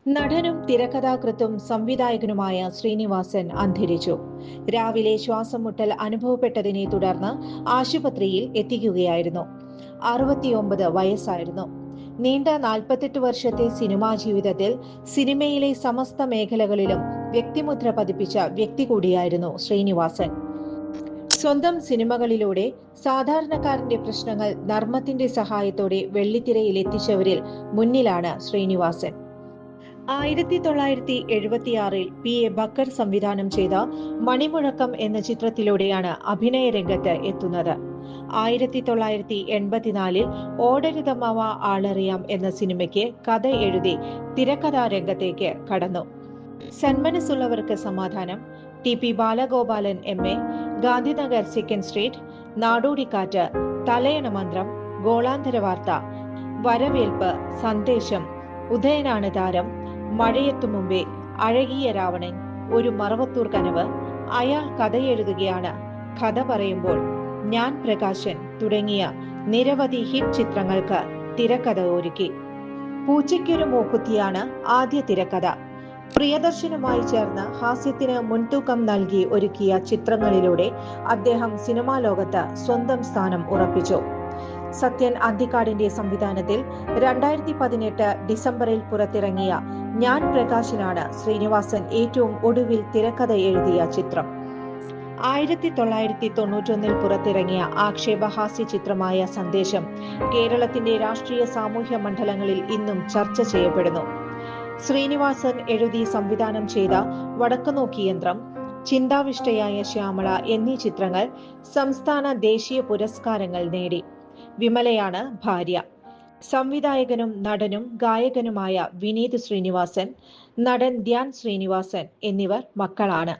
നടനും തിരക്കഥാകൃത്തും സംവിധായകനുമായ ശ്രീനിവാസൻ അന്തരിച്ചു. രാവിലെ ശ്വാസം മുട്ടൽ അനുഭവപ്പെട്ടതിനെ തുടർന്ന് ആശുപത്രിയിൽ എത്തിക്കുകയായിരുന്നു. 69 വയസ്സായിരുന്നു. നീണ്ട 48 വർഷത്തെ സിനിമാ ജീവിതത്തിൽ സിനിമയിലെ സമസ്ത മേഖലകളിലും വ്യക്തിമുദ്ര പതിപ്പിച്ച വ്യക്തി കൂടിയായിരുന്നു ശ്രീനിവാസൻ. സ്വന്തം സിനിമകളിലൂടെ സാധാരണക്കാരന്റെ പ്രശ്നങ്ങൾ നർമ്മത്തിന്റെ സഹായത്തോടെ വെള്ളിത്തിരയിൽ എത്തിച്ചവരിൽ മുന്നിലാണ് ശ്രീനിവാസൻ. 1976 പി എ ബക്കർ സംവിധാനം ചെയ്ത മണിമുഴക്കം എന്ന ചിത്രത്തിലൂടെയാണ് അഭിനയ രംഗത്ത് എത്തുന്നത്. 1984 ഓടരുതമ്മവ ആളറിയാം എന്ന സിനിമയ്ക്ക് കഥ എഴുതി തിരക്കഥാ രംഗത്തേക്ക് കടന്നു. Sanmanassullavarkku Samadhanam, T Balagopalan M A., Gandhinagar second street, Nadodikkattu, Thalayana Manthram, ഗോളാന്തര വാർത്ത, വരവേൽപ്പ്, സന്ദേശം, ഉദയനാണ് താരം, മഴയത്തു മുമ്പേ, അഴകിയ രാവണൻ, ഒരു മറവത്തൂർ കനവ്, അയാൾ കഥയെഴുതുകയാണ്, കഥ പറയുമ്പോൾ, ഞാൻ പ്രകാശൻ തുടങ്ങിയ നിരവധി ഹിറ്റ് ചിത്രങ്ങൾക്ക് തിരക്കഥ ഒരുക്കി. പൂച്ചയ്ക്കൊരു മൂക്കുത്തിയാണ് ആദ്യ തിരക്കഥ. പ്രിയദർശനുമായി ചേർന്ന് ഹാസ്യത്തിന് മുൻതൂക്കം നൽകി ഒരുക്കിയ ചിത്രങ്ങളിലൂടെ അദ്ദേഹം സിനിമാ ലോകത്ത് സ്വന്തം സ്ഥാനം ഉറപ്പിച്ചു. സത്യൻ അന്തിക്കാടിന്റെ സംവിധാനത്തിൽ 2018 ഡിസംബറിൽ പുറത്തിറങ്ങിയ ഞാൻ പ്രകാശനാണ് ശ്രീനിവാസൻ ഏറ്റവും ഒടുവിൽ തിരക്കഥ എഴുതിയ ചിത്രം. 1991 പുറത്തിറങ്ങിയ ആക്ഷേപഹാസ്യ ചിത്രമായ സന്ദേശം കേരളത്തിന്റെ രാഷ്ട്രീയ സാമൂഹ്യ മണ്ഡലങ്ങളിൽ ഇന്നും ചർച്ച ചെയ്യപ്പെടുന്നു. ശ്രീനിവാസൻ എഴുതി സംവിധാനം ചെയ്ത വടക്കുനോക്കി യന്ത്രം, ചിന്താവിഷ്ടയായ ശ്യാമള എന്നീ ചിത്രങ്ങൾ സംസ്ഥാന ദേശീയ പുരസ്കാരങ്ങൾ നേടി. വിമലയാണ് ഭാര്യ. സംവിധായകനും നടനും ഗായകനുമായ വിനീത് ശ്രീനിവാസൻ, നടൻ ധ്യാൻ ശ്രീനിവാസൻ എന്നിവർ മക്കളാണ്.